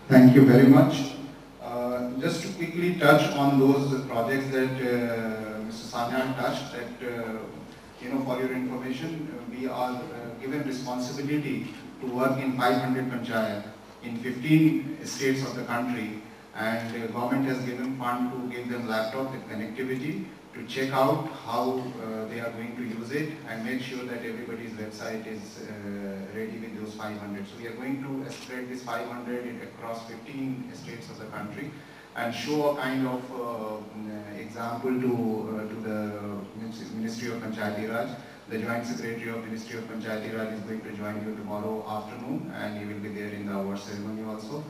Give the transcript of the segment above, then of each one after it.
Thank you very much. Just to quickly touch on those projects that Mr. Sanyal touched, that for your information, we are given responsibility to work in 500 panchayat in 15 states of the country, and the government has given fund to give them laptop with connectivity to check out how they are going to use it and make sure that everybody's website is ready with those 500. So we are going to spread this 500 across 15 states of the country and show a kind of example to the Ministry of Panchayati Raj. The Joint Secretary of Ministry of Panchayati Raj is going to join you tomorrow afternoon, and he will be there in the award ceremony also.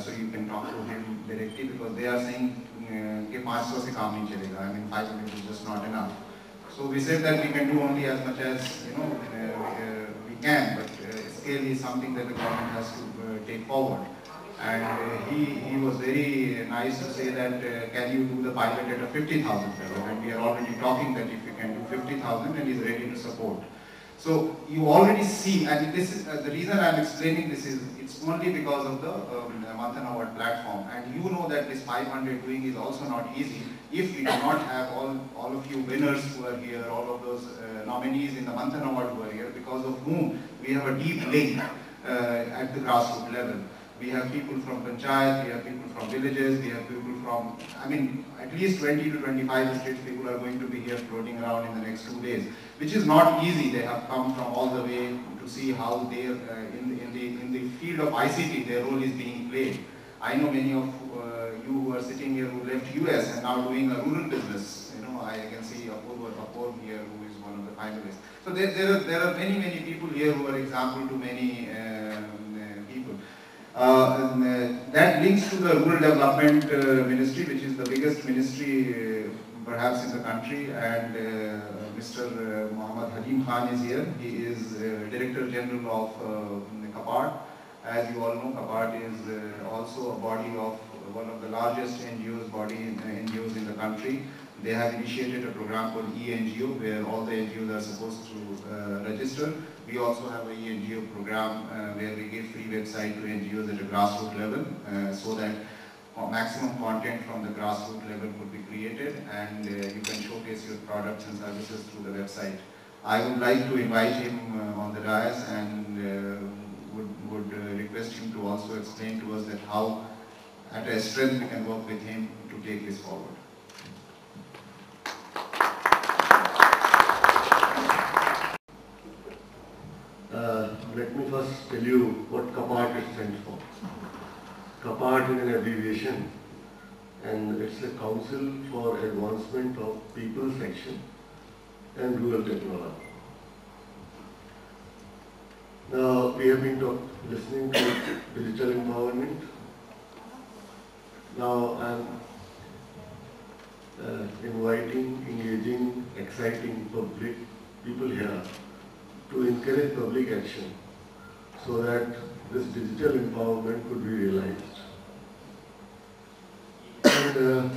So you can talk to him directly, because they are saying कि 500 से काम नहीं चलेगा. I mean 500 is just not enough. So we said that we can do only as much as we can, but scale is something that the government has to take forward. And he was very nice to say that can you do the pilot at a 50,000 level, and we are already talking that if you can do 50,000, and he's ready to support. So you already see, and this is the reason I am explaining this is it's only because of the Manthan Award platform, and you know that this 500 doing is also not easy if we do not have all of you winners who are here, all of those nominees in the Manthan Award who are here, because of whom we have a deep link at the grassroots level. We have people from panchayat, we have people from villages, we have people from, I mean, at least 20 to 25 states people are going to be here floating around in the next 2 days, which is not easy. They have come from all the way to see how they, in the field of ICT, their role is being played. I know many of you who are sitting here who left US and now doing a rural business. I can see Apurva here, who is one of the finalists. So there are many people here who are example to many people. That links to the Rural Development Ministry, which is the biggest ministry perhaps in the country, and Mr. Muhammad Halim Khan is here. He is Director General of CAPART. As you all know, CAPART is also a body of one of the largest NGOs in the country. They have initiated a program called eNGO, where all the NGOs are supposed to register. We also have an eNGO program where we give free website to NGOs at a grassroots level, so that maximum content from the grassroots level could be created, and you can showcase your products and services through the website. I would like to invite him on the dais, and would request him to also explain to us that how at a strength we can work with him to take this forward. Let me first tell you what CAPART stands for. CAPART is an abbreviation, and it's a Council for Advancement of People's Action and Rural Technology. Now, we have been listening to digital empowerment. Now, I'm inviting, engaging, exciting people here to encourage public action so that this digital empowerment could be realized. And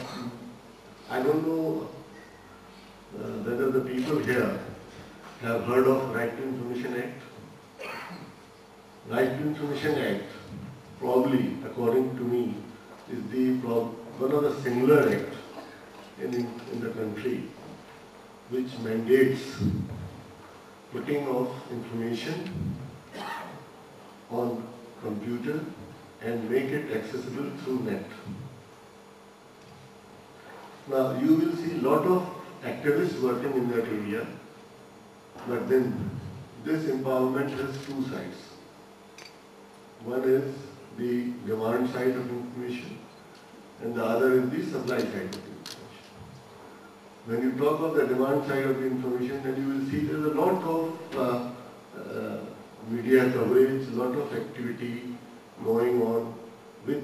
I don't know whether the people here have heard of Right to Information Act. Right to Information Act, probably, according to me, is one of the singular acts in the country which mandates putting of information on computer and make it accessible through net. Now you will see a lot of activists working in that area, but then this empowerment has two sides. One is the demand side of information, and the other is the supply side of information. When you talk of the demand side of the information, then you will see there is a lot of media coverage, a lot of activity going on, which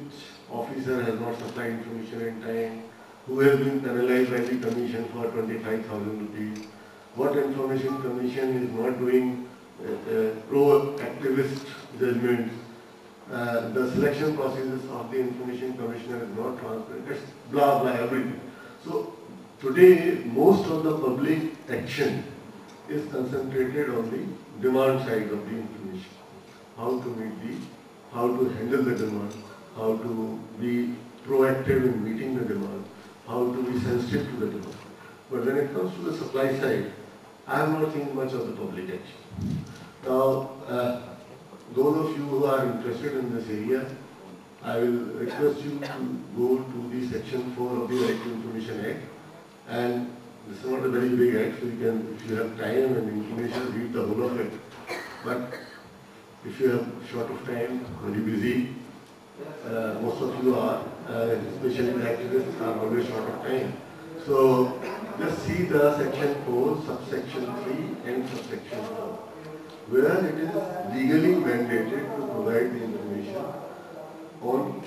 officer has not supplied information in time, who has been penalized by the commission for 25,000 rupees, what information commission is not doing pro-activist judgments, the selection processes of the information commissioner is not transparent, it's blah blah everything. So today most of the public action is concentrated on the demand side of the information. How to handle the demand, how to be proactive in meeting the demand, how to be sensitive to the demand. But when it comes to the supply side, I have not seen much of the public action. Now, those of you who are interested in this area, I will request you to go to the Section 4 of the Right to Information Act. And this is not a very big act, so you can, if you have time and information, read the whole of it. But if you have short of time, very busy, most of you are, especially the activists are always short of time. So just see the Section 4, subsection 3 and subsection 4, where it is legally mandated to provide the information on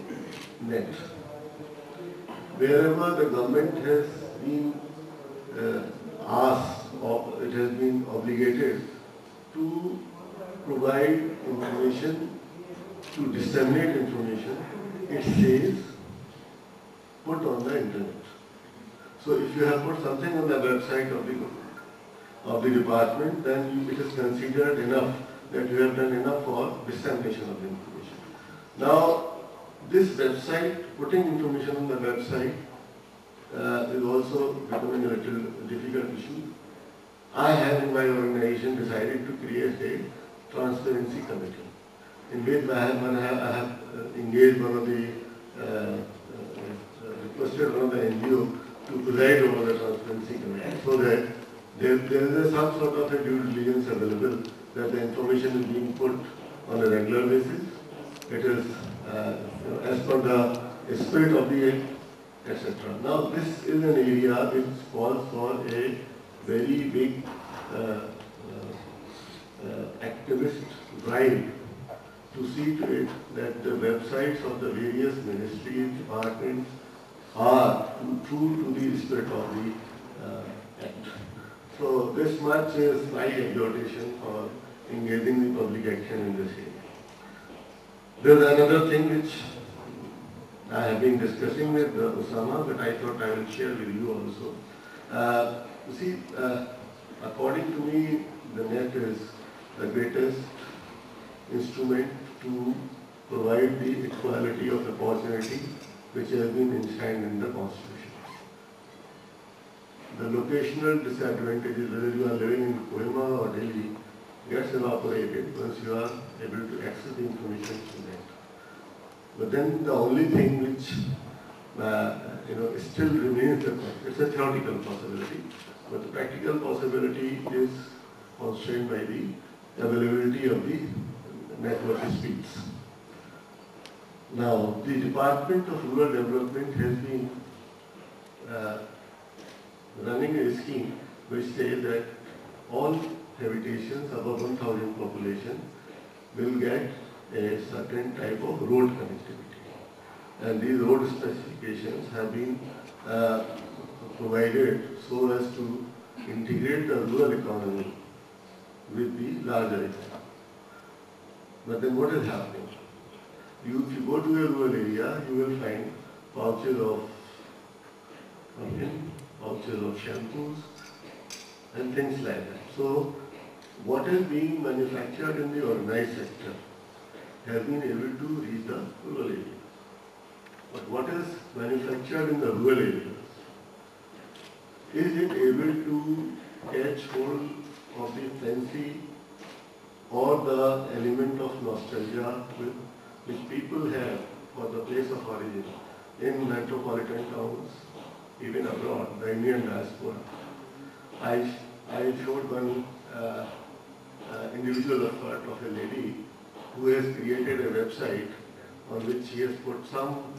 net. Wherever the government has been asked or it has been obligated to provide information, to disseminate information, it says put on the internet. So if you have put something on the website of the department, then it is considered enough that you have done enough for dissemination of the information. Now, this website, putting information on the website is also becoming a little difficult issue. I have in my organization decided to create a transparency committee, in which I have engaged one of the, requested one of the NGO to preside over the transparency committee, so that there is some sort of a due diligence available, that the information is being put on a regular basis. It is as per the spirit of the act, etc. Now, this is an area which calls for a very big activist drive to see to it that the websites of the various ministries, departments are true to the spirit of the act. So this much is my exhortation for engaging the public action in this area. There is another thing which I have been discussing with Osama, but I thought I will share with you also. You see, according to me, the net is the greatest instrument to provide the equality of opportunity which has been enshrined in the Constitution. The locational disadvantages, whether you are living in Kohima or Delhi, gets evaporated once you are able to access the information through that. But then the only thing which still remains, it's a theoretical possibility, but the practical possibility is constrained by the availability of the network speeds. Now, the Department of Rural Development has been running a scheme which says that all habitations above 1,000 population will get a certain type of road connectivity. And these road specifications have been provided so as to integrate the rural economy with the larger economy. But then what is happening? If you go to a rural area, you will find pouches of onion, pouches of shampoos, and things like that. So, what is being manufactured in the organized sector has been able to reach the rural area. But what is manufactured in the rural areas, is it able to catch hold of the fancy or the element of nostalgia which people have for the place of origin in metropolitan towns, even abroad, the Indian diaspora? I showed one individual effort of a lady who has created a website on which she has put some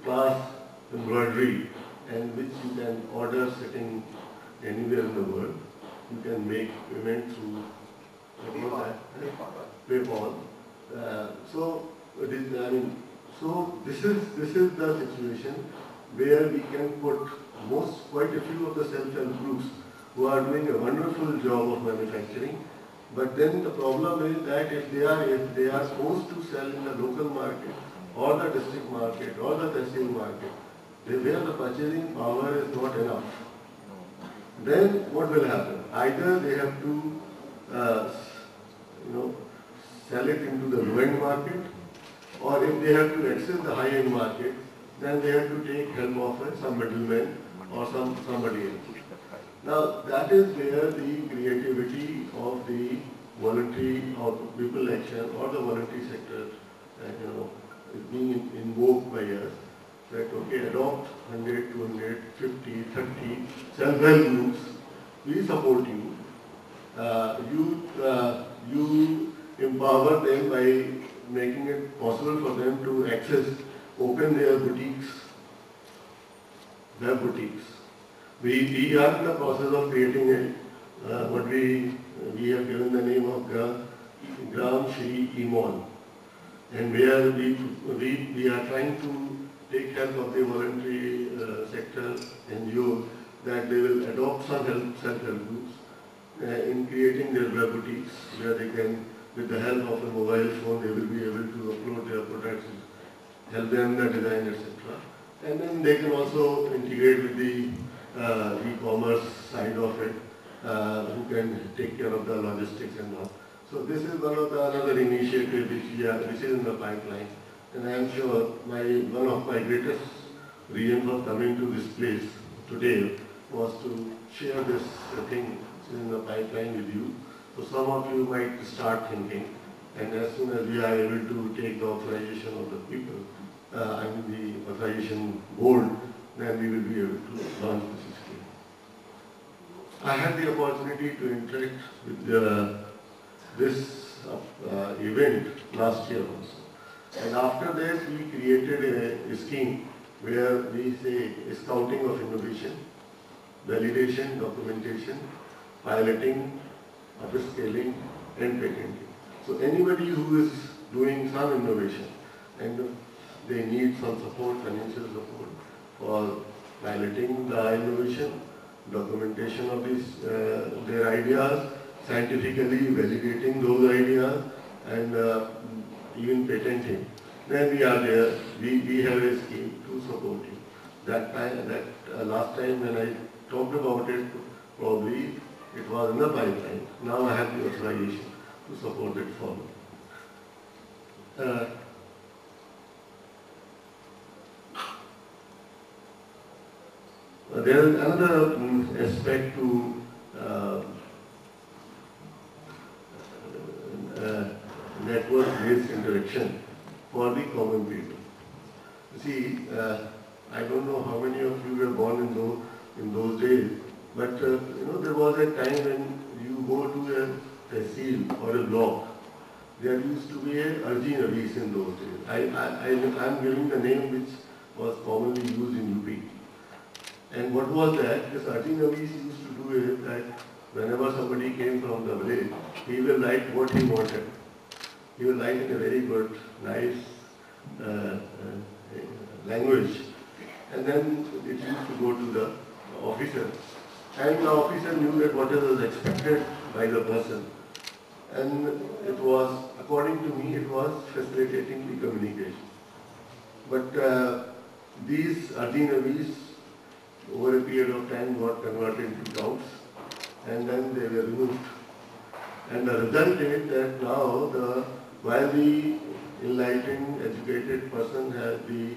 class embroidery, and which you can order sitting anywhere in the world. You can make payment through PayPal. So this is the situation where we can put quite a few of the self-help groups who are doing a wonderful job of manufacturing. But then the problem is that if they are forced to sell in the local market or the district market or the tehsil market, where the purchasing power is not enough, then what will happen? Either they have to sell it into the low-end market, or if they have to access the high-end market, then they have to take help of some middleman or somebody else. Now that is where the creativity of the voluntary or people action or the voluntary sector, is being invoked by us. That okay, adopt 100, 200, 50, 30 self-help groups. We support you. You empower them by making it possible for them to open their boutiques, web boutiques. We are in the process of creating what we have given the name of Gram Shri E-Mall, and where we are trying to take help of the voluntary sector NGO that they will adopt some self-help groups in creating their web boutiques where they can, with the help of a mobile phone, they will be able to upload their products, help them in the design, etc. And then they can also integrate with the e-commerce side of it, who can take care of the logistics and all. So this is another initiative which is in the pipeline. And I am sure one of my greatest reasons for coming to this place today was to share this thing which is in the pipeline with you. So some of you might start thinking, and as soon as we are able to take the authorization of the people, the authorization board, then we will be able to launch this scheme. I had the opportunity to interact with this event last year also. And after that, we created a scheme where we say scouting of innovation, validation, documentation, piloting, upscaling, and patenting. So anybody who is doing some innovation and they need some support, financial support for piloting the innovation, documentation of their ideas, scientifically validating those ideas, and even patenting, then we are there. We have a scheme to support you. Last time when I talked about it, probably it was in the pipeline. Now I have the authorization to support it further. There is another aspect to network-based interaction for the common people. You see, I don't know how many of you were born in those days, but there was a time when you go to a tehsil or a block. There used to be a Arji Navis in those days. I am giving the name which was commonly used in UP. And what was that? This Arji Navis used to do is that whenever somebody came from the village, he will write what he wanted. He will write in a very good, nice language. And then it used to go to the officer. And the officer knew that whatever was expected by the person. And it was, according to me, it was facilitating the communication. But these Arji Navis, over a period of time, got converted into doubts, and then they were removed. And the result is that now, while the enlightened, educated person has the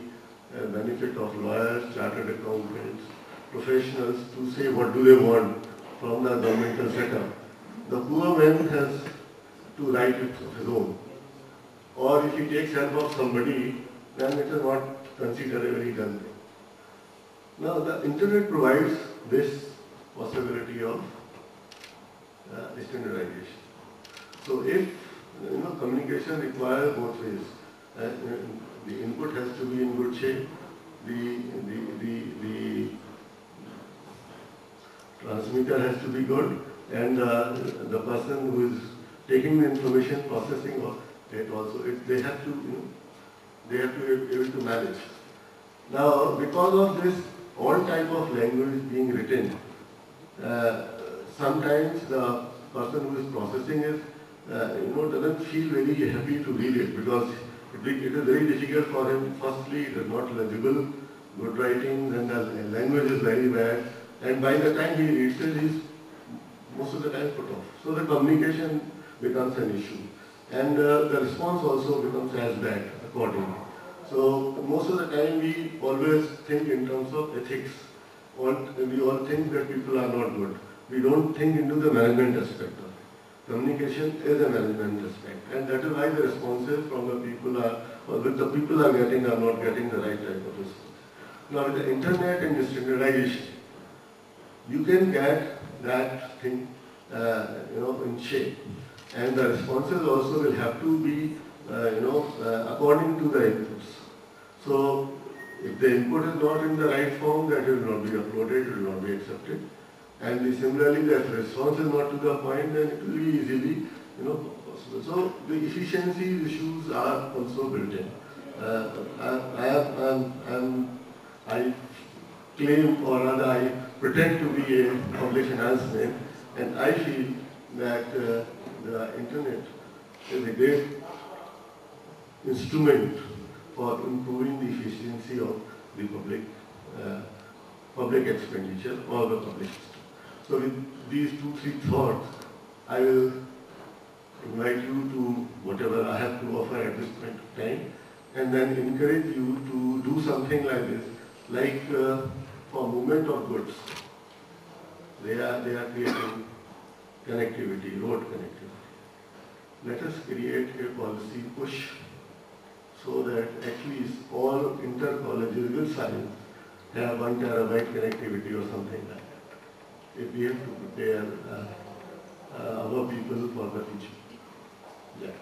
benefit of lawyers, chartered accountants, professionals to say what do they want from the governmental setup, the poor man has to write it of his own. Or if he takes help of somebody, then it is not considered a very done thing. Now the internet provides this possibility of standardization. So if communication requires both ways, the input has to be in good shape, the transmitter has to be good, and the person who is taking the information, processing of it also, they have to be able to manage. Now, because of this, all type of language being written, sometimes the person who is processing it, doesn't feel very happy to read it because it is very difficult for him. Firstly, it is not legible, good writing, then the language is very bad, and by the time he reads it, he is most of the time put off. So the communication becomes an issue. and the response also becomes as bad accordingly. So most of the time we always think in terms of ethics. We all think that people are not good. We don't think into the management aspect of it. Communication is a management aspect, and that is why the responses from the people are, or that the people are getting, are not getting the right type of response. Now with the internet and the standardization, you can get that thing in shape, and the responses also will have to be according to the inputs. So if the input is not in the right form, that will not be uploaded, it will not be accepted. And similarly, if response is not to the point, then it will be easily possible. So the efficiency issues are also built in. I claim, or rather I pretend to be a public finance man, and I feel that the internet is a great instrument for improving the efficiency of the public expenditure or the public system. So with these 2-3 thoughts, I will invite you to whatever I have to offer at this point of time, and then encourage you to do something like this, like for movement of goods. They are creating connectivity, road connectivity. Let us create a policy push so that at least all inter-colleges with science have 1 terabyte connectivity or something like that. If we have to prepare our people for the future. Yeah.